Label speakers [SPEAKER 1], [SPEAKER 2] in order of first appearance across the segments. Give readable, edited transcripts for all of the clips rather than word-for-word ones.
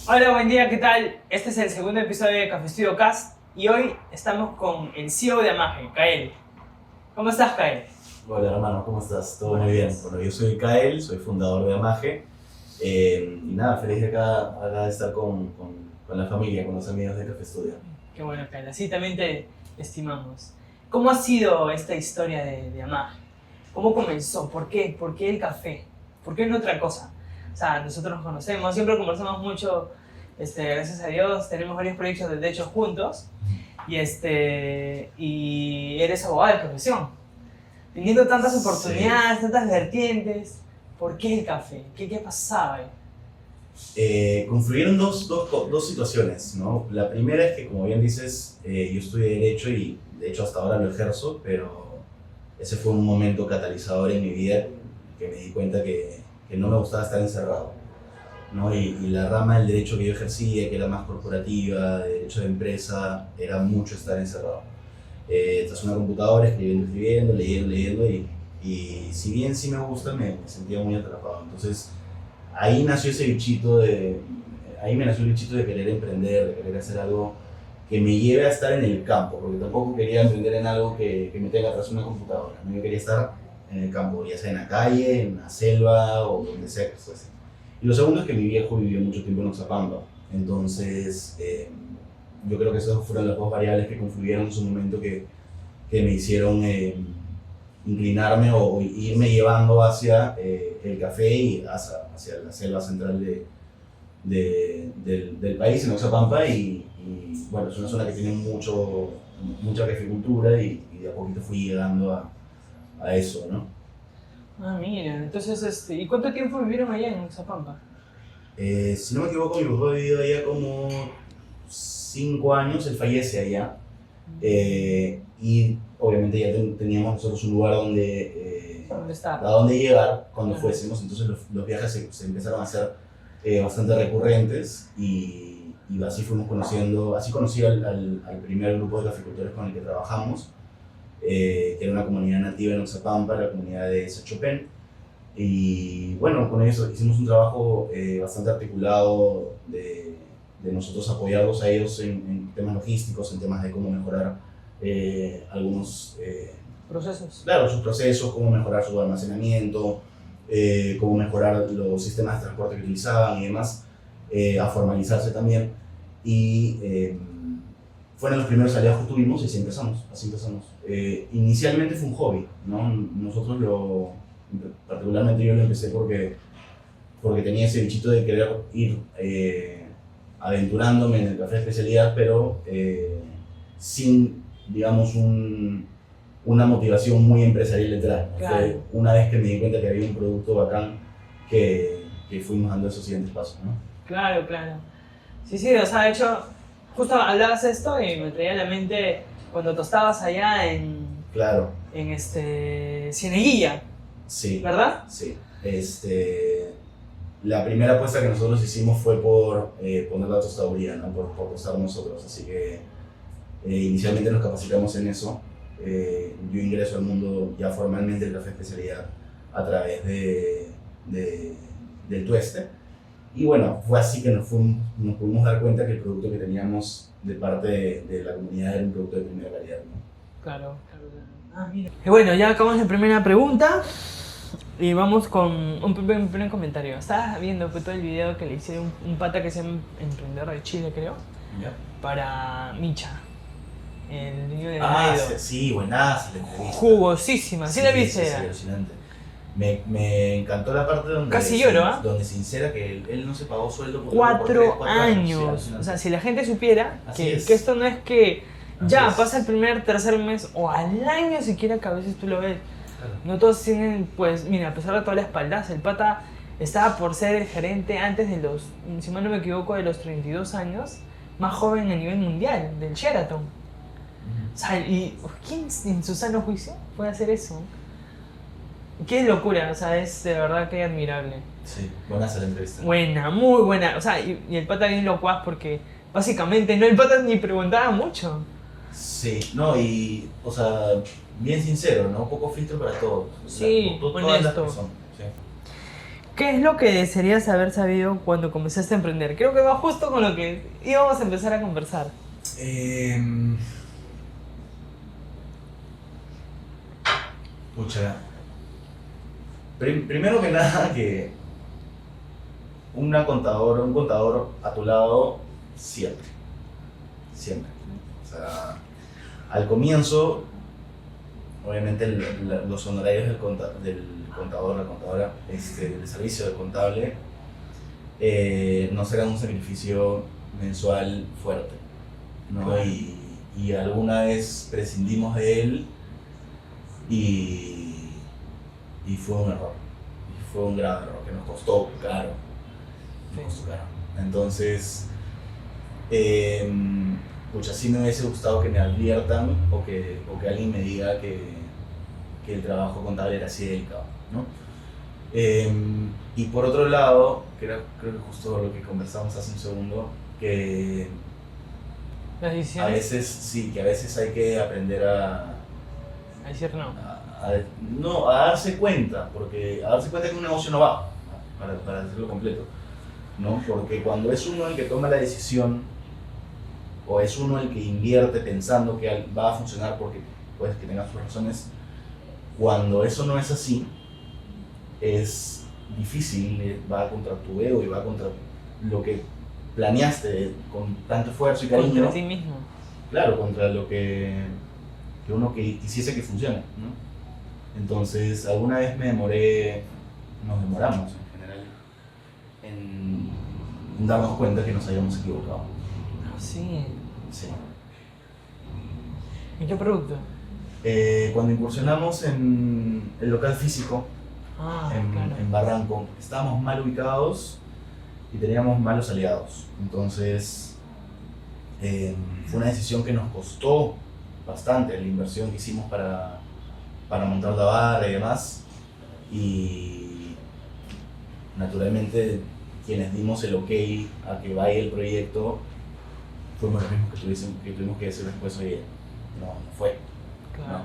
[SPEAKER 1] Hola, buen día, ¿qué tal? Este es el segundo episodio de Café Studio Cast y hoy estamos con el CEO de Amaje, Kael. ¿Cómo estás, Kael?
[SPEAKER 2] Hola hermano, ¿cómo estás? Todo muy bien. Bueno, yo soy Kael, soy fundador de Amaje y nada, feliz de acá de estar con la familia, con los amigos de Café Studio.
[SPEAKER 1] Qué bueno, Kael, así también te estimamos. ¿Cómo ha sido esta historia de Amaje? ¿Cómo comenzó? ¿Por qué? ¿Por qué el café? ¿Por qué no otra cosa? O sea, nosotros nos conocemos, siempre conversamos mucho, gracias a Dios, tenemos varios proyectos de hecho juntos y eres abogado de profesión. Teniendo tantas oportunidades, tantas vertientes, ¿por qué el café? ¿Qué pasaba ahí?
[SPEAKER 2] Confluyeron dos situaciones, ¿no? La primera es que, como bien dices, yo estudié Derecho y de hecho hasta ahora lo ejerzo, pero ese fue un momento catalizador en mi vida que me di cuenta que no me gustaba estar encerrado, ¿no? Y la rama del derecho que yo ejercía, que era más corporativa, de derecho de empresa, era mucho estar encerrado. Tras una computadora, escribiendo, leyendo y si bien sí me gusta, me sentía muy atrapado. Entonces ahí nació ese bichito ahí me nació el bichito de querer emprender, de querer hacer algo que me lleve a estar en el campo, porque tampoco quería emprender en algo que me tenga tras una computadora. Yo quería estar en el campo, ya sea en la calle, en la selva o donde sea que fuese. Y lo segundo es que mi viejo vivió mucho tiempo en Oxapampa, entonces yo creo que esas fueron las dos variables que confluyeron en su momento que me hicieron inclinarme o irme llevando hacia el café y hacia la selva central del país, en Oxapampa, y bueno, es una zona que tiene mucha caficultura y de a poquito fui llegando a eso, ¿no?
[SPEAKER 1] Ah, mira, entonces, ¿y cuánto tiempo vivieron allá en Oxapampa?
[SPEAKER 2] Si no me equivoco, mi papá ha vivido allá como 5 años, él fallece allá. Y obviamente ya teníamos nosotros un lugar a donde llegar cuando fuésemos, entonces los viajes se empezaron a hacer bastante recurrentes y así fuimos conociendo, así conocí al primer grupo de caficultores con el que trabajamos, que era una comunidad nativa en Oxapampa, la comunidad de Sachopén. Y bueno, con eso hicimos un trabajo bastante articulado de nosotros apoyarlos a ellos en temas logísticos, en temas de cómo mejorar algunos
[SPEAKER 1] procesos.
[SPEAKER 2] Claro, sus procesos, cómo mejorar su almacenamiento, cómo mejorar los sistemas de transporte que utilizaban y demás, a formalizarse también. Y fueron los primeros aliados que tuvimos y así empezamos. Inicialmente fue un hobby, ¿no? Particularmente yo lo empecé porque tenía ese bichito de querer ir aventurándome en el café de especialidad, pero sin, digamos, una motivación muy empresarial detrás.
[SPEAKER 1] Claro.
[SPEAKER 2] Fue una vez que me di cuenta que había un producto bacán que fuimos dando esos siguientes pasos, ¿no?
[SPEAKER 1] Claro. Sí, o sea, de hecho, justo hablabas esto y me traía a la mente cuando tú estabas allá en Cieneguilla.
[SPEAKER 2] Sí.
[SPEAKER 1] ¿Verdad?
[SPEAKER 2] Sí. La primera apuesta que nosotros hicimos fue por poner la tostaduría, ¿no? Por tostar nosotros, así que inicialmente nos capacitamos en eso. Yo ingreso al mundo ya formalmente del café especialidad a través del tueste. Y bueno, fue así que nos pudimos dar cuenta que el producto que teníamos de parte de la comunidad era un producto de primera calidad, ¿no?
[SPEAKER 1] Claro. Ah, mira. Y bueno, ya acabamos la primera pregunta y vamos con un primer comentario. Estaba viendo todo el video que le hice un pata que se llama Emprendedor de Chile, creo,
[SPEAKER 2] ¿Ya?
[SPEAKER 1] para Micha, el niño de
[SPEAKER 2] Sí, buenazo la entrevista.
[SPEAKER 1] Jugosísima, ¿sí la viste?
[SPEAKER 2] Sí, alucinante. Me encantó la parte donde
[SPEAKER 1] casi lloro, ¿ah?
[SPEAKER 2] Donde sincera que él no se pagó sueldo por
[SPEAKER 1] 4 años. Sí, o sea, si la gente supiera que esto no es que ya pasa el tercer mes o al año siquiera, que a veces tú lo ves. Claro. No todos tienen, pues, mira, a pesar de toda la espalda, el pata estaba por ser el gerente antes de los, si mal no me equivoco, de los 32 años, más joven a nivel mundial, del Sheraton. O sea, ¿y quién en su sano juicio puede hacer eso? Qué locura, o sea, es de verdad que admirable.
[SPEAKER 2] Sí, buena la entrevista.
[SPEAKER 1] Buena, muy buena. O sea, y el pata bien locuaz porque básicamente el pata ni preguntaba mucho.
[SPEAKER 2] Sí, no, y, o sea, bien sincero, ¿no? Poco filtro para todos.
[SPEAKER 1] Sí,
[SPEAKER 2] todas las personas. Sí.
[SPEAKER 1] ¿Qué es lo que desearías haber sabido cuando comenzaste a emprender? Creo que va justo con lo que íbamos a empezar a conversar.
[SPEAKER 2] Pucha. Primero que nada, que un contador a tu lado siempre. Siempre. O sea, al comienzo, obviamente los honorarios del contador, la contadora, del servicio del contable, nos eran un sacrificio mensual fuerte, ¿no?
[SPEAKER 1] Claro.
[SPEAKER 2] Y alguna vez prescindimos de él y fue un error. Y fue un grave error que nos costó caro. Nos costó caro. Entonces, pucha, sí me hubiese gustado que me adviertan o que alguien me diga que el trabajo contable era así delicado, ¿no? Y por otro lado, creo que justo lo que conversamos hace un segundo, que
[SPEAKER 1] Las
[SPEAKER 2] a
[SPEAKER 1] decisiones.
[SPEAKER 2] veces sí, que a veces hay que aprender a
[SPEAKER 1] decir no.
[SPEAKER 2] a darse cuenta, porque a darse cuenta que un negocio no va, para decirlo completo, ¿no? Porque cuando es uno el que toma la decisión, o es uno el que invierte pensando que va a funcionar porque puedes que tenga sus razones, cuando eso no es así, es difícil, va contra tu ego y va contra lo que planeaste con tanto esfuerzo y cariño.
[SPEAKER 1] Contra ti mismo.
[SPEAKER 2] Claro, contra lo que uno quisiese que funcione, ¿no? Entonces, alguna vez nos demoramos en general, en darnos cuenta que nos habíamos equivocado.
[SPEAKER 1] Ah, sí.
[SPEAKER 2] Sí.
[SPEAKER 1] ¿En qué producto?
[SPEAKER 2] Cuando incursionamos en el local físico,
[SPEAKER 1] Claro.
[SPEAKER 2] en Barranco, estábamos mal ubicados y teníamos malos aliados. Entonces, fue una decisión que nos costó bastante la inversión que hicimos para montar la barra y demás. Y naturalmente, quienes dimos el ok a que vaya el proyecto, fuimos los mismos que tuvimos que decir después, oye, no fue.
[SPEAKER 1] Claro.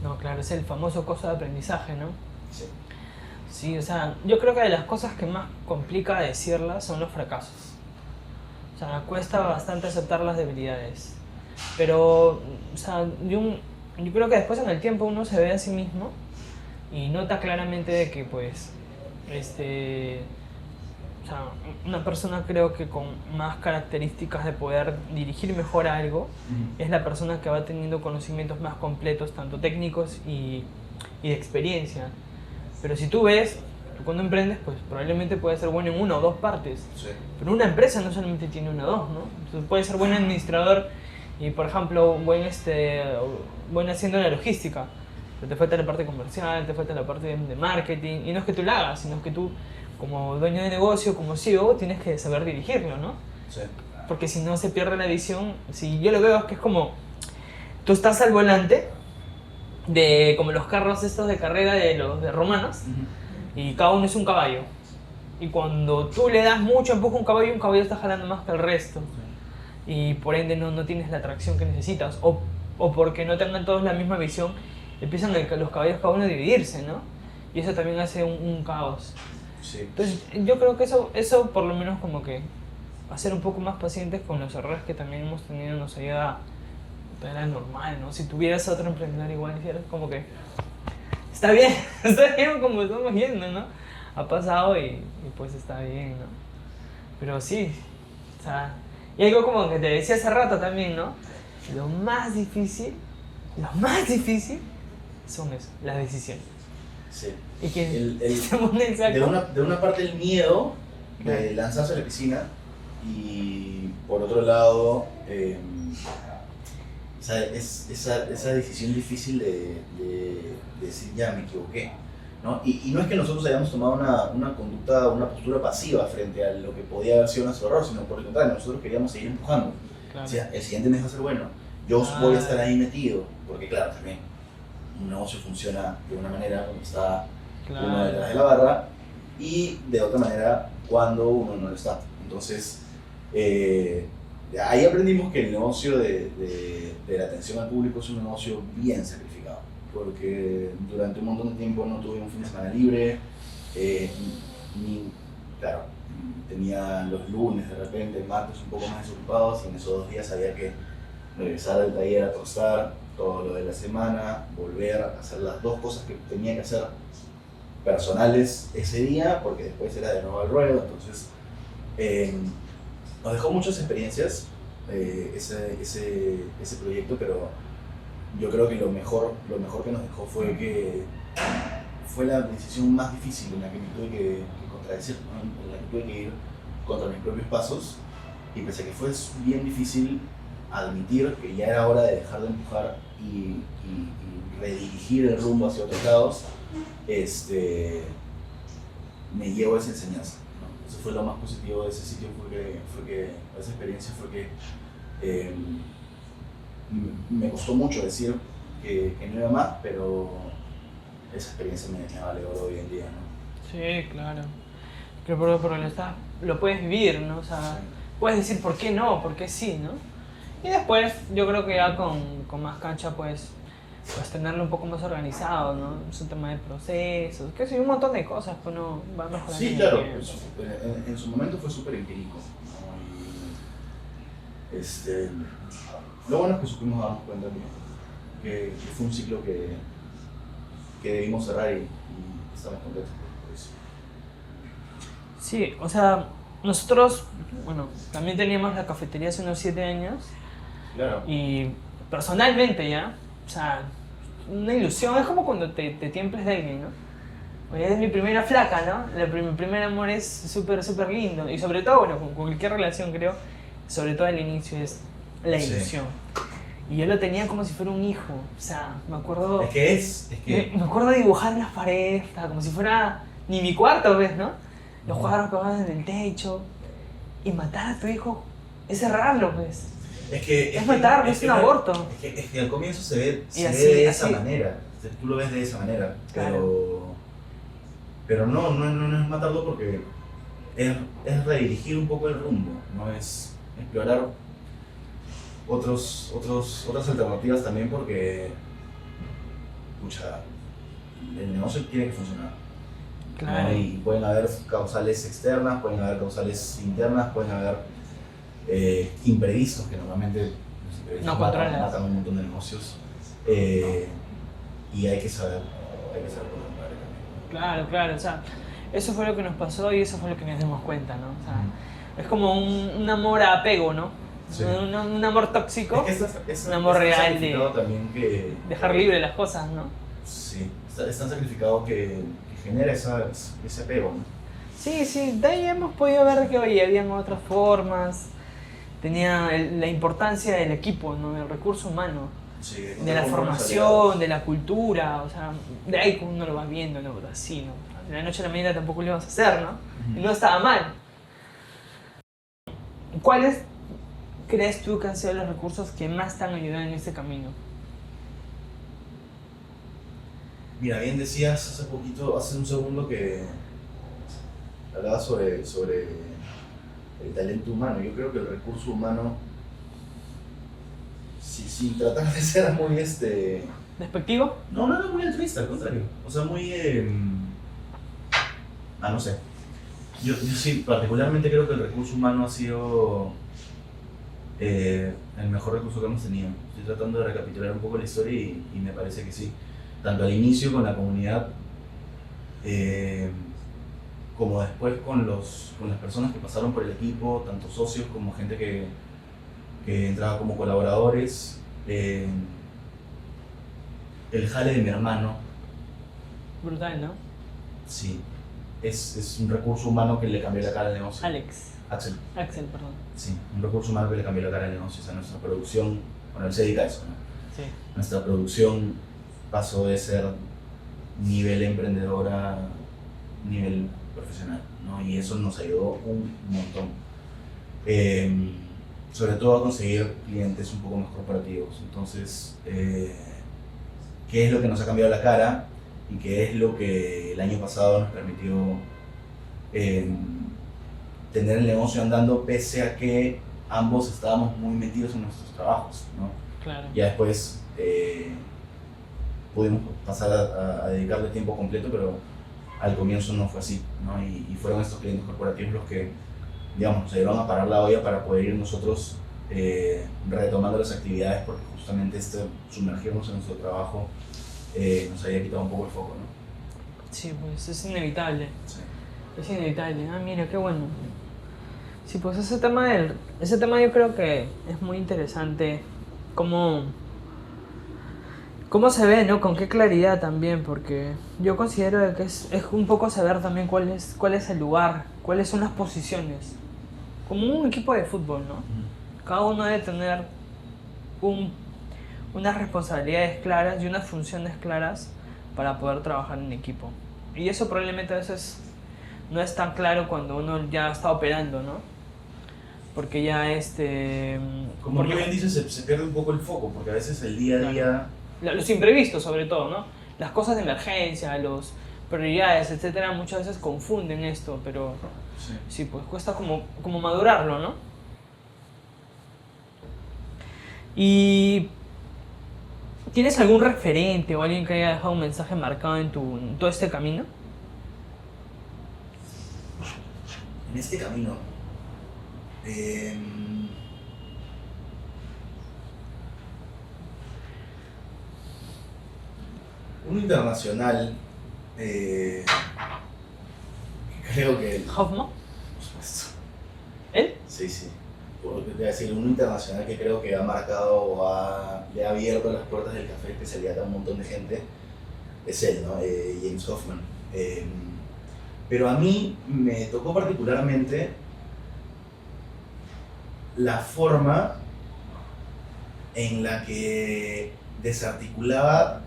[SPEAKER 1] No, claro, es el famoso costo de aprendizaje, ¿no?
[SPEAKER 2] Sí.
[SPEAKER 1] Sí, o sea, yo creo que de las cosas que más complica decirlas son los fracasos. O sea, cuesta bastante aceptar las debilidades. Pero, o sea, yo creo que después en el tiempo uno se ve a sí mismo y nota claramente de que, pues, o sea, una persona creo que con más características de poder dirigir mejor algo es la persona que va teniendo conocimientos más completos, tanto técnicos y de experiencia. Pero si tú ves, tú cuando emprendes, pues probablemente puedes ser bueno en una o dos partes.
[SPEAKER 2] Sí.
[SPEAKER 1] Pero una empresa no solamente tiene una o dos, ¿no? Entonces puedes ser buen administrador y, por ejemplo, buen haciendo la logística. Pero te falta la parte comercial, te falta la parte de marketing. Y no es que tú la hagas, sino que tú, como dueño de negocio, como CEO, tienes que saber dirigirlo, ¿no?
[SPEAKER 2] Sí.
[SPEAKER 1] Porque si no se pierde la visión. Si yo lo veo es que es como tú estás al volante de como los carros estos de carrera de los de romanos y cada uno es un caballo. Y cuando tú le das mucho empuje a un caballo está jalando más que el resto. Y por ende no tienes la tracción que necesitas. O porque no tengan todos la misma visión, empiezan los caballos cada uno a dividirse, ¿no? Y eso también hace un caos.
[SPEAKER 2] Sí.
[SPEAKER 1] Entonces yo creo que eso por lo menos como que a ser un poco más pacientes con los errores que también hemos tenido nos ayuda. Era normal, ¿no? Si tuvieras otro emprendedor igual, hicieras como que está bien como estamos viendo, ¿no? Ha pasado y pues está bien, ¿no? Pero sí, o sea, y algo como que te decía hace rato también, ¿no? Lo más difícil son eso, las decisiones.
[SPEAKER 2] Sí.
[SPEAKER 1] Y que
[SPEAKER 2] de una parte el miedo de lanzarse a la piscina y por otro lado esa decisión difícil de decir ya me equivoqué, ¿no? Y no es que nosotros hayamos tomado una conducta, una postura pasiva frente a lo que podía haber sido nuestro error, sino por el contrario, nosotros queríamos seguir empujando.
[SPEAKER 1] Claro.
[SPEAKER 2] O sea, el siguiente mes va a ser bueno, yo voy a estar ahí metido, porque claro, también un negocio funciona de una manera cuando está uno detrás de la barra y de otra manera cuando uno no lo está. Entonces, ahí aprendimos que el negocio de la atención al público es un negocio bien sacrificado, porque durante un montón de tiempo no tuve un fin de semana libre, Eh, claro, tenía los lunes de repente, martes un poco más desocupados y en esos 2 días había que regresar al taller a tostar todo lo de la semana, volver a hacer las 2 cosas que tenía que hacer personales ese día, porque después era de nuevo al ruedo. Entonces nos dejó muchas experiencias ese proyecto, pero yo creo que lo mejor que nos dejó fue que fue la decisión más difícil en la que me tuve que contradecir, ¿no? En la que tuve que ir contra mis propios pasos, y pensé que fue bien difícil admitir que ya era hora de dejar de empujar y redirigir el rumbo hacia otros lados. Me llevo esa enseñanza, ¿no? Eso fue lo más positivo de ese sitio, esa experiencia fue que me costó mucho decir que no iba más, pero esa experiencia me vale oro hoy en día, ¿no?
[SPEAKER 1] Sí, claro. Pero lo puedes vivir, ¿no? O sea, sí. Puedes decir por qué no, por qué sí, ¿no? Y después yo creo que ya con más cancha pues tenerlo un poco más organizado, ¿no? Es un tema de procesos, que sí, un montón de cosas que uno va mejorando.
[SPEAKER 2] Sí, claro, pues, en su momento fue súper empírico, ¿no? Lo bueno es que supimos darnos cuenta que fue un ciclo que debimos cerrar y estamos contentos por eso.
[SPEAKER 1] Sí, o sea, nosotros, bueno, también teníamos la cafetería hace unos 7 años.
[SPEAKER 2] Claro.
[SPEAKER 1] Y personalmente ya, o sea, una ilusión, es como cuando te tiemples de alguien, ¿no? Oye, es mi primera flaca, ¿no? Mi primer amor es súper, súper lindo. Y sobre todo, bueno, con cualquier relación creo, sobre todo al inicio es la ilusión. Sí. Y yo lo tenía como si fuera un hijo, o sea, me acuerdo...
[SPEAKER 2] Es que...
[SPEAKER 1] Me acuerdo de dibujar en las paredes, como si fuera ni mi cuarto, ¿ves, no? Los cuadros pegados en el techo. Y matar a tu hijo es cerrarlo, pues. Es matarlo, es un aborto.
[SPEAKER 2] Es que al comienzo se ve de esa manera, tú lo ves de esa manera, claro. Pero no es matarlo, porque es redirigir un poco el rumbo, no es explorar otras alternativas también, porque pucha, el negocio tiene que funcionar.
[SPEAKER 1] Claro.
[SPEAKER 2] ¿No? Y pueden haber causales externas, pueden haber causales internas, pueden haber imprevistos, que normalmente matan un montón de negocios, y hay que saber controlar también.
[SPEAKER 1] Claro, o sea, eso fue lo que nos pasó y eso fue lo que nos dimos cuenta, ¿no? O sea, es como un amor a apego, ¿no? Sí. Un amor tóxico, es un amor real de
[SPEAKER 2] también que,
[SPEAKER 1] dejar libre las cosas, ¿no?
[SPEAKER 2] Sí, es tan sacrificado que genera ese apego, ¿no?
[SPEAKER 1] Sí, de ahí hemos podido ver que oye, habían otras formas. Tenía la importancia del equipo, ¿no? Del recurso humano, sí, de la formación, de la cultura, o sea, de ahí uno lo va viendo, ¿no? Así, ¿no? De la noche a la mañana tampoco lo íbamos a hacer, ¿no? Y no estaba mal. ¿Cuáles crees tú que han sido los recursos que más te han ayudado en este camino?
[SPEAKER 2] Mira, bien decías hace un segundo que hablabas sobre el talento humano. Yo creo que el recurso humano, sin tratar de ser muy
[SPEAKER 1] ¿despectivo?
[SPEAKER 2] No muy altruista, al contrario. O sea, muy no sé. Yo sí, particularmente creo que el recurso humano ha sido el mejor recurso que hemos tenido. Estoy tratando de recapitular un poco la historia y me parece que sí. Tanto al inicio con la comunidad, como después con las personas que pasaron por el equipo, tanto socios como gente que entraba como colaboradores. El jale de mi hermano.
[SPEAKER 1] Brutal, ¿no?
[SPEAKER 2] Sí, es un recurso humano que le cambió la cara al negocio. Axel,
[SPEAKER 1] perdón.
[SPEAKER 2] Sí, un recurso humano que le cambió la cara al negocio. O sea, nuestra producción, bueno, él se dedica a eso, ¿no?
[SPEAKER 1] Sí.
[SPEAKER 2] Nuestra producción pasó de ser nivel emprendedora, nivel profesional, ¿no? Y eso nos ayudó un montón. Sobre todo a conseguir clientes un poco más corporativos. Entonces, ¿qué es lo que nos ha cambiado la cara? Y qué es lo que el año pasado nos permitió tener el negocio andando, pese a que ambos estábamos muy metidos en nuestros trabajos, ¿no?
[SPEAKER 1] Claro.
[SPEAKER 2] Ya después pudimos pasar a dedicarle tiempo completo, pero al comienzo no fue así, ¿no? Y fueron estos clientes corporativos los que, digamos, nos ayudaron a parar la olla para poder ir nosotros retomando las actividades, porque justamente sumergirnos en nuestro trabajo nos había quitado un poco el foco, ¿no?
[SPEAKER 1] Sí, pues es inevitable.
[SPEAKER 2] Sí.
[SPEAKER 1] Es inevitable. Ah, mira, qué bueno. Sí, pues ese tema yo creo que es muy interesante. Cómo se ve, ¿no? Con qué claridad también, porque yo considero que es un poco saber también cuál es el lugar, cuáles son las posiciones. Como un equipo de fútbol, ¿no? Cada uno debe tener unas responsabilidades claras y unas funciones claras para poder trabajar en equipo. Y eso probablemente a veces no es tan claro cuando uno ya está operando, ¿no? Porque ya
[SPEAKER 2] Como tú bien dices, se pierde un poco el foco, porque a veces el día a día...
[SPEAKER 1] Los imprevistos sobre todo, ¿no? Las cosas de emergencia, los prioridades, etcétera, muchas veces confunden esto, pero sí pues cuesta como madurarlo, ¿no? ¿Y tienes algún referente o alguien que haya dejado un mensaje marcado en todo este camino?
[SPEAKER 2] En este camino, un internacional, creo que...
[SPEAKER 1] ¿Hoffman?
[SPEAKER 2] Por supuesto.
[SPEAKER 1] ¿Él?
[SPEAKER 2] Sí. Porque te voy a decir, un internacional que creo que ha marcado o le ha abierto las puertas del café especialidad a un montón de gente, es él, ¿no? James Hoffman. Pero a mí me tocó particularmente la forma en la que desarticulaba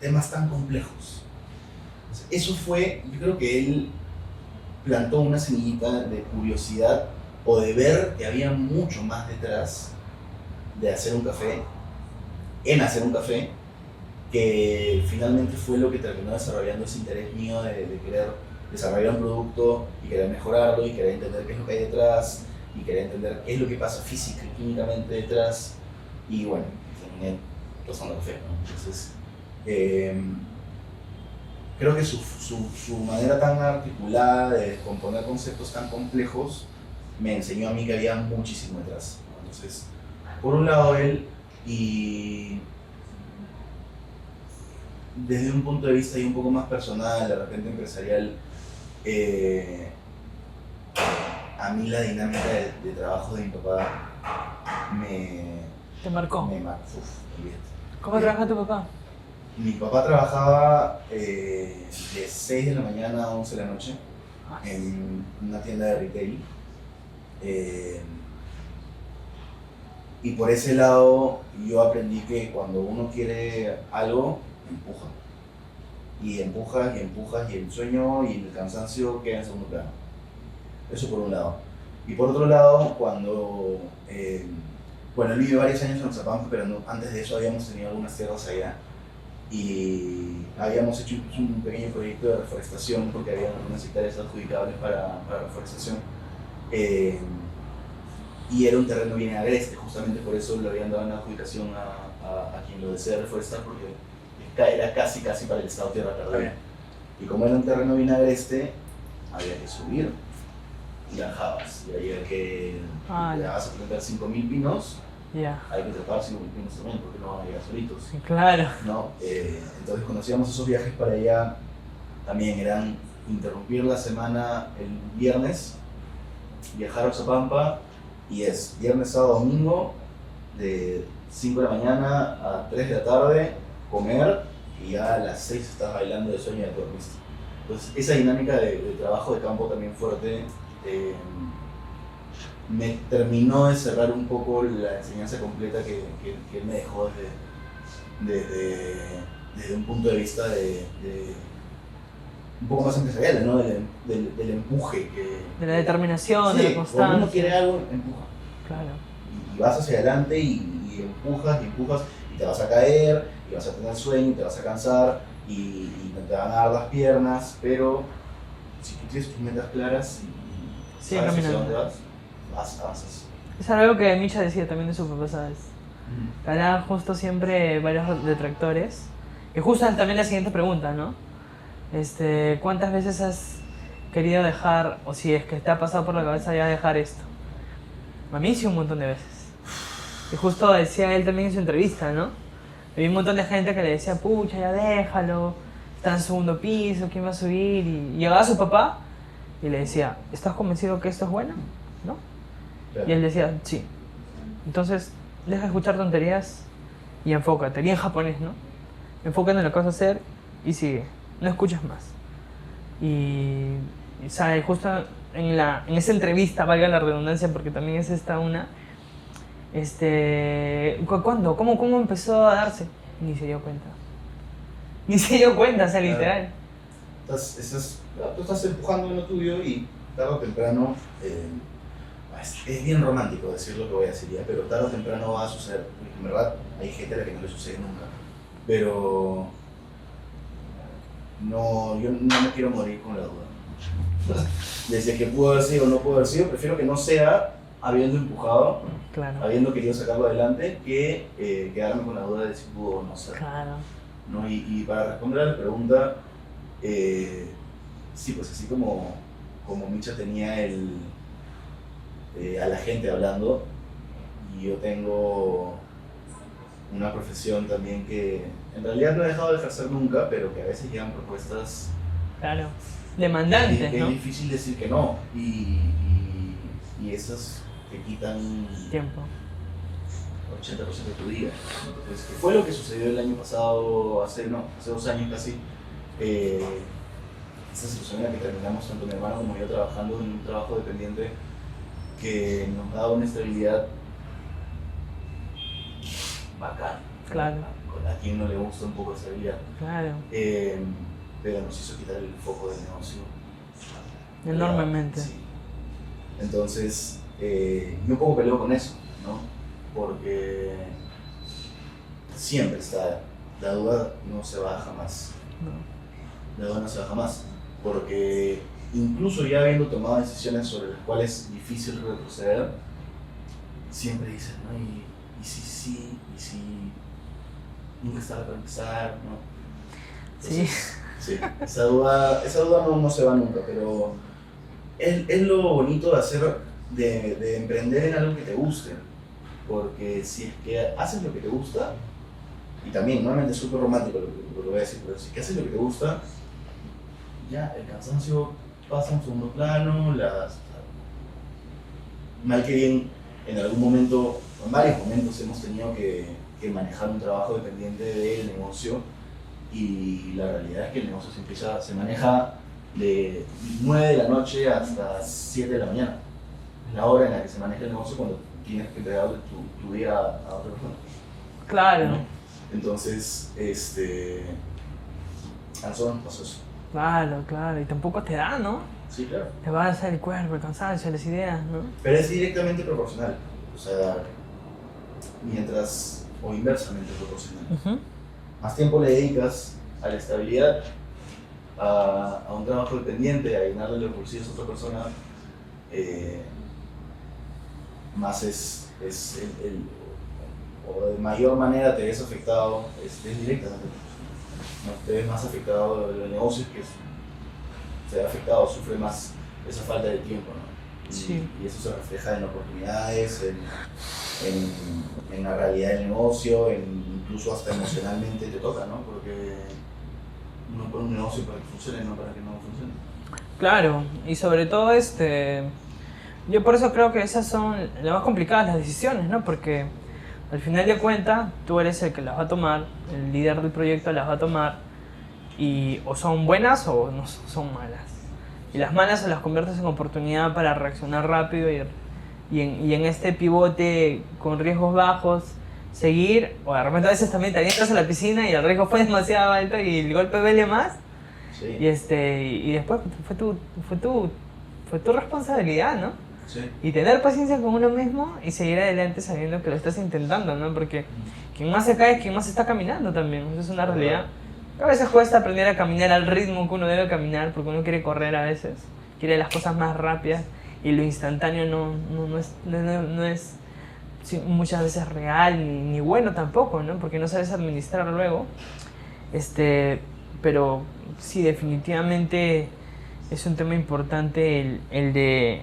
[SPEAKER 2] temas tan complejos. Eso fue, yo creo que él plantó una semillita de curiosidad o de ver que había mucho más detrás de hacer un café, que finalmente fue lo que terminó desarrollando ese interés mío de querer desarrollar un producto y querer mejorarlo y querer entender qué es lo que hay detrás y querer entender qué es lo que pasa física y químicamente detrás, y bueno, terminé tostando café, ¿no? Entonces, creo que su manera tan articulada de componer conceptos tan complejos me enseñó a mí que había muchísimo detrás, ¿no? Entonces, por un lado él, y desde un punto de vista y un poco más personal, de repente empresarial, a mí la dinámica de trabajo de mi papá
[SPEAKER 1] ¿Te marcó?
[SPEAKER 2] Me marcó. Olvídate.
[SPEAKER 1] ¿Cómo trabaja tu papá?
[SPEAKER 2] Mi papá trabajaba de 6 de la mañana a 11 de la noche en una tienda de retail. Y por ese lado yo aprendí que cuando uno quiere algo, empuja. Y empujas y empujas y el sueño y el cansancio queda en segundo plano. Eso por un lado. Y por otro lado, cuando... bueno, él vive varios años en Oxapampa, pero antes de eso habíamos tenido algunas tierras allá. Y habíamos hecho un pequeño proyecto de reforestación porque había algunas hectáreas adjudicables para reforestación. Y era un terreno bien agreste, justamente por eso le habían dado una adjudicación a quien lo desea reforestar, porque era casi para el estado tierra perdida. Y como era un terreno bien agreste, había que subir y bajabas. Y había que vas a plantar 5.000 pinos, hay que trepar 5.000 pinos también, porque no van a llegar solitos.
[SPEAKER 1] Claro.
[SPEAKER 2] ¿No? Entonces cuando hacíamos esos viajes para allá, también eran interrumpir la semana el viernes, viajar a Oxapampa, y es viernes, sábado, domingo, de 5 de la mañana a 3 de la tarde, comer, y ya a las 6 estás bailando de sueño y de dormiste. Entonces esa dinámica de trabajo de campo también fuerte me terminó de cerrar un poco la enseñanza completa que él me dejó desde un punto de vista de un poco más empresarial, ¿no? Del empuje.
[SPEAKER 1] De la determinación,
[SPEAKER 2] sí,
[SPEAKER 1] de la constancia.
[SPEAKER 2] Cuando uno quiere algo, empuja.
[SPEAKER 1] Claro.
[SPEAKER 2] Y vas hacia adelante y empujas y te vas a caer, y vas a tener sueño, y te vas a cansar, y te van a dar las piernas, pero si tú tienes tus metas claras y sabes hacia dónde avanzas.
[SPEAKER 1] Es algo que Misha decía también de su papá, ¿sabes? Ganar justo siempre varios detractores. Que justo también la siguiente pregunta, ¿no? ¿Cuántas veces has querido dejar, o si es que te ha pasado por la cabeza ya dejar esto? A mí sí un montón de veces. Y justo decía él también en su entrevista, ¿no? Había un montón de gente que le decía, pucha, ya déjalo, está en segundo piso, ¿quién va a subir? Y llegaba su papá y le decía, ¿estás convencido que esto es bueno? ¿No? Claro. Y él decía, sí. Entonces, deja de escuchar tonterías y enfócate. Bien japonés, ¿no? Enfócate en lo que vas a hacer y sigue. No escuches más. Y ¿sabes? Justo en esa entrevista, valga la redundancia, porque también es esta una... ¿Cuándo? ¿Cómo empezó a darse? Ni se dio cuenta. Ni se dio cuenta, o sea, literal.
[SPEAKER 2] Tú estás empujando en lo tuyo y tarde o temprano, es bien romántico decir lo que voy a decir ya, pero tarde o temprano va a suceder. En verdad, hay gente a la que no le sucede nunca. Pero no, yo no me quiero morir con la duda. Desde que pudo haber sido o no pudo haber sido, prefiero que no sea habiendo empujado, claro, habiendo querido sacarlo adelante, que quedarme con la duda de si pudo o no ser.
[SPEAKER 1] Claro.
[SPEAKER 2] ¿No? Y para responder a la pregunta, sí, pues así como Micha tenía a la gente hablando, y yo tengo una profesión también que en realidad no he dejado de ejercer nunca, pero que a veces llegan propuestas,
[SPEAKER 1] claro, demandantes, ¿no?
[SPEAKER 2] Es difícil decir que no, y esas te quitan
[SPEAKER 1] tiempo,
[SPEAKER 2] 80% de tu día. Entonces, ¿qué fue lo que sucedió el año pasado, hace 2 años casi? Esa situación en la que terminamos tanto mi hermano como yo trabajando en un trabajo dependiente que nos daba una estabilidad bacán.
[SPEAKER 1] Claro.
[SPEAKER 2] A quien no le gusta un poco de estabilidad.
[SPEAKER 1] Claro.
[SPEAKER 2] Pero nos hizo quitar el foco del negocio.
[SPEAKER 1] Enormemente.
[SPEAKER 2] Sí. Entonces, yo un poco peleo con eso, ¿no? Porque siempre está, la duda no se va jamás. No. La duda no se va jamás. Porque incluso ya habiendo tomado decisiones sobre las cuales es difícil retroceder, siempre dices, ¿no? Y si nunca estaba para empezar, ¿no? Entonces, sí. Esa duda no se va nunca, pero es lo bonito de hacer, de emprender en algo que te guste. Porque si es que haces lo que te gusta, y también, normalmente es súper romántico lo que voy a decir, pero si es que haces lo que te gusta, ya el cansancio pasa en segundo plano, mal que bien, en algún momento, en varios momentos hemos tenido que manejar un trabajo dependiente del negocio, y la realidad es que el negocio se maneja de 9 de la noche hasta 7 de la mañana. Es la hora en la que se maneja el negocio cuando tienes que entregar tu día a otra persona.
[SPEAKER 1] Claro.
[SPEAKER 2] ¿No? Entonces, a nosotros nos pasó eso.
[SPEAKER 1] Claro, y tampoco te da, ¿no?
[SPEAKER 2] Sí, claro.
[SPEAKER 1] Te va a hacer el cuerpo, el cansancio, las ideas, ¿no?
[SPEAKER 2] Pero es directamente proporcional, o sea, o inversamente proporcional. Uh-huh. Más tiempo le dedicas a la estabilidad, a un trabajo dependiente, a llenarle los bolsillos a otra persona, más o de mayor manera te ves afectado, es directamente, ¿no? Te ves más afectado de los negocios, que se ve afectado, sufre más esa falta de tiempo, ¿no?
[SPEAKER 1] Sí.
[SPEAKER 2] Y eso se refleja en oportunidades, en la realidad del negocio, incluso hasta emocionalmente te toca, ¿no? Porque uno pone un negocio para que funcione, no para que no funcione.
[SPEAKER 1] Claro, y sobre todo yo por eso creo que esas son las más complicadas, las decisiones, ¿no? Porque al final de cuentas tú eres el que las va a tomar, el líder del proyecto las va a tomar, y o son buenas o no son malas. Y las malas se las conviertes en oportunidad para reaccionar rápido y en este pivote con riesgos bajos, seguir, o de repente a veces también te avientas a la piscina y el riesgo fue demasiado alto y el golpe duele más. Sí. Y después fue tu responsabilidad, ¿no?
[SPEAKER 2] Sí.
[SPEAKER 1] Y tener paciencia con uno mismo y seguir adelante sabiendo que lo estás intentando, ¿no? Porque quien más se cae es quien más está caminando también, eso es una realidad. A veces cuesta aprender a caminar al ritmo que uno debe caminar, porque uno quiere correr a veces, quiere las cosas más rápidas, y lo instantáneo no es muchas veces real ni bueno tampoco, ¿no? Porque no sabes administrar luego. pero sí, definitivamente es un tema importante el de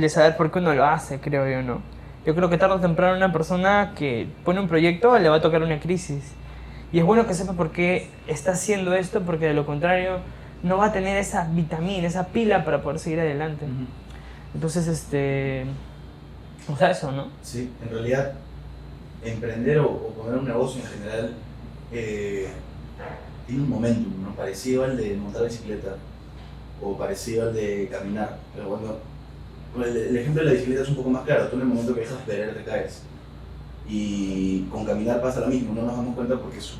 [SPEAKER 1] saber por qué uno lo hace, creo yo, ¿no? Yo creo que tarde o temprano una persona que pone un proyecto le va a tocar una crisis. Y es bueno que sepa por qué está haciendo esto, porque de lo contrario no va a tener esa vitamina, esa pila para poder seguir adelante. Entonces, o sea, eso, ¿no?
[SPEAKER 2] Sí, en realidad, emprender o poner un negocio en general tiene un momentum, ¿no? Parecido al de montar bicicleta o parecido al de caminar. Pero bueno, el ejemplo de la bicicleta es un poco más claro. Tú en el momento que dejas de pedalear te caes. Y con caminar pasa lo mismo, no nos damos cuenta porque es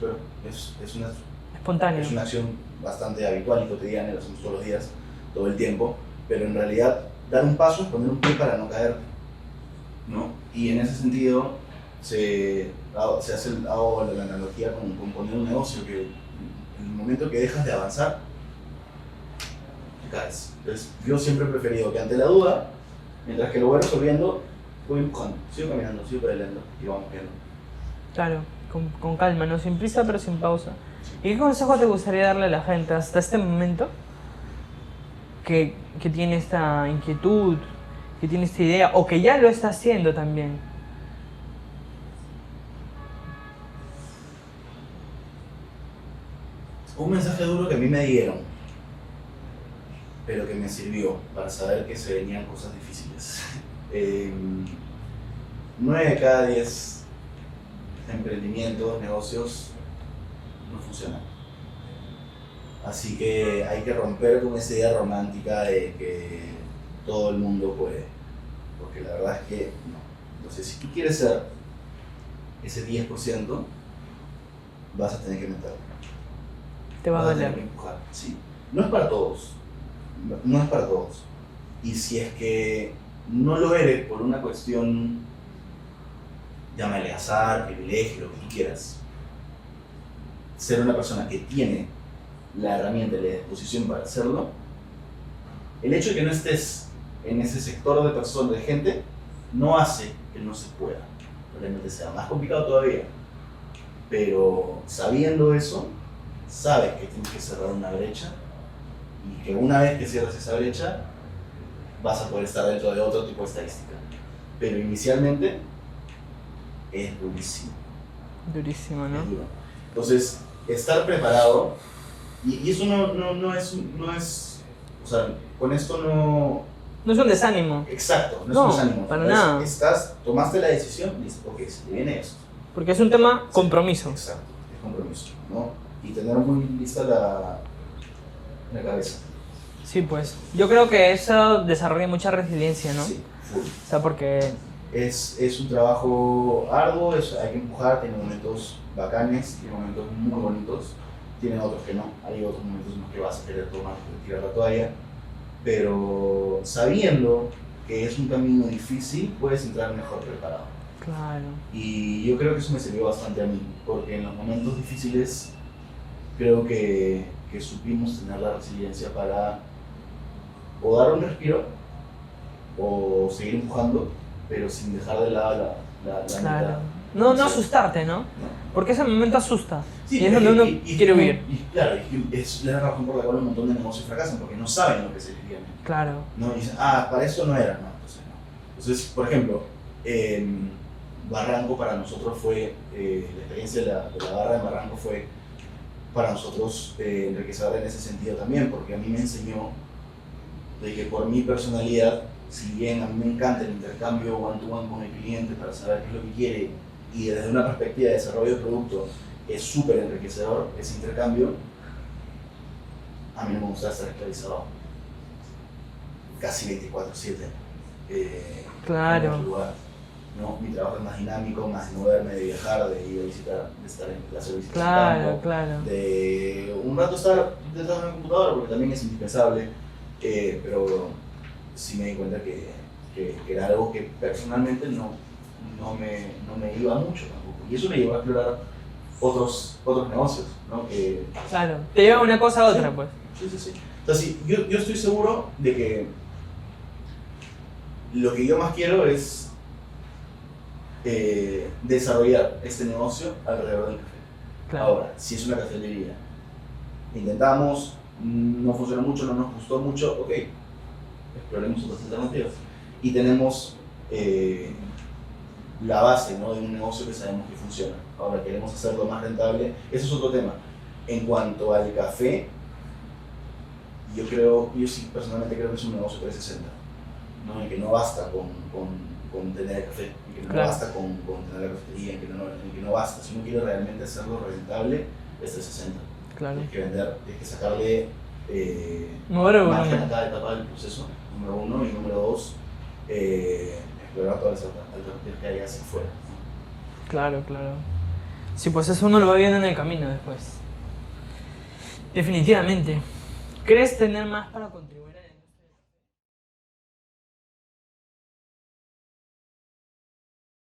[SPEAKER 1] espontáneo.
[SPEAKER 2] Es una acción bastante habitual y cotidiana, lo hacemos todos los días, todo el tiempo, pero en realidad dar un paso es poner un pie para no caer, ¿no? Y en ese sentido hago la analogía con poner un negocio, que en el momento que dejas de avanzar, te caes. Entonces yo siempre he preferido que ante la duda, mientras que lo voy resolviendo, voy empujando, sigo caminando, sigo pedaleando y vamos viendo.
[SPEAKER 1] Claro, con calma, ¿no? Sin prisa pero sin pausa. ¿Y qué consejo te gustaría darle a la gente hasta este momento que tiene esta inquietud, que tiene esta idea o que ya lo está haciendo también?
[SPEAKER 2] Un mensaje duro que a mí me dieron, pero que me sirvió para saber que se venían cosas difíciles. 9 de cada 10 emprendimientos, negocios, no funcionan. Así que hay que romper con esa idea romántica de que todo el mundo puede. Porque la verdad es que no. Entonces, si tú quieres ser ese 10%, vas a tener que meterlo.
[SPEAKER 1] Te va a doler.
[SPEAKER 2] Empujar. Sí. No es para todos. No es para todos. Y si es que no lo eres por una cuestión, llámale azar, privilegio, lo que tú quieras, ser una persona que tiene la herramienta y la disposición para hacerlo, el hecho de que no estés en ese sector de personas, de gente, no hace que no se pueda. Probablemente sea más complicado todavía. Pero sabiendo eso, sabes que tienes que cerrar una brecha y que una vez que cierras esa brecha, vas a poder estar dentro de otro tipo de estadística. Pero inicialmente es durísimo.
[SPEAKER 1] Durísimo, ¿no?
[SPEAKER 2] Es duro. Entonces, estar preparado, y eso no es, o sea, con esto no...
[SPEAKER 1] No es un desánimo.
[SPEAKER 2] Exacto, no es un desánimo.
[SPEAKER 1] Para nada.
[SPEAKER 2] Tomaste la decisión y dices, ok, se te viene esto.
[SPEAKER 1] Porque es un tema compromiso.
[SPEAKER 2] Exacto, es compromiso, ¿no? Y tener muy lista la cabeza.
[SPEAKER 1] Sí, pues. Yo creo que eso desarrolla mucha resiliencia, ¿no?
[SPEAKER 2] Sí, full.
[SPEAKER 1] O sea, porque...
[SPEAKER 2] Es un trabajo arduo, hay que empujar, tiene momentos bacanes, tiene momentos muy bonitos, tiene otros que no, hay otros momentos en los que vas a querer tirar la toalla, pero sabiendo que es un camino difícil, puedes entrar mejor preparado.
[SPEAKER 1] Claro.
[SPEAKER 2] Y yo creo que eso me sirvió bastante a mí, porque en los momentos difíciles creo que supimos tener la resiliencia para o dar un respiro o seguir empujando, pero sin dejar de lado la
[SPEAKER 1] claro.
[SPEAKER 2] meta.
[SPEAKER 1] No asustarte, ¿no? Porque ese momento asusta.
[SPEAKER 2] Sí,
[SPEAKER 1] y es donde uno quiere huir.
[SPEAKER 2] Claro, es la razón por la cual un montón de negocios fracasan, porque no saben lo que se les viene.
[SPEAKER 1] Claro.
[SPEAKER 2] No, y dicen, para eso no era, no, entonces no. Entonces, por ejemplo, Barranco para nosotros fue, la experiencia de la barra en Barranco fue para nosotros enriquecedora en ese sentido también, porque a mí me enseñó de que por mi personalidad, si bien a mí me encanta el intercambio one-to-one con el cliente para saber qué es lo que quiere y desde una perspectiva de desarrollo de producto es súper enriquecedor ese intercambio, a mí no me gusta estar esclavizado casi 24/7
[SPEAKER 1] claro.
[SPEAKER 2] en otro lugar, ¿no? Mi trabajo es más dinámico, más de moverme, de viajar, de ir a visitar, de estar en hacer visitas
[SPEAKER 1] claro,
[SPEAKER 2] en campo,
[SPEAKER 1] claro.
[SPEAKER 2] de un rato estar detrás de una computadora porque también es indispensable, pero sí me di cuenta que era algo que personalmente no me iba mucho tampoco. Y eso me llevó a explorar otros negocios, ¿no?
[SPEAKER 1] Claro, te lleva una cosa a otra,
[SPEAKER 2] sí,
[SPEAKER 1] pues.
[SPEAKER 2] Sí. Entonces, sí, yo estoy seguro de que lo que yo más quiero es desarrollar este negocio alrededor del café.
[SPEAKER 1] Claro.
[SPEAKER 2] Ahora, si es una cafetería intentamos, no funcionó mucho, no nos gustó mucho, ok, exploremos otras alternativas. Y tenemos la base, ¿no?, de un negocio que sabemos que funciona. Ahora queremos hacerlo más rentable, eso es otro tema. En cuanto al café, yo sí personalmente creo que es un negocio 360, ¿no? En que no basta con tener el café, en que no
[SPEAKER 1] Claro.
[SPEAKER 2] basta con tener la cafetería, en que no basta. Si uno quiere realmente hacerlo rentable, es 360.
[SPEAKER 1] Claro.
[SPEAKER 2] Tienes que vender, tienes que sacarle margen a cada etapa del proceso, número uno, y número dos, explorar todas las alternativas que hay hacia afuera, ¿no?
[SPEAKER 1] Claro, claro. Sí, pues eso uno lo va viendo en el camino después. Definitivamente. ¿Crees tener más para contribuir a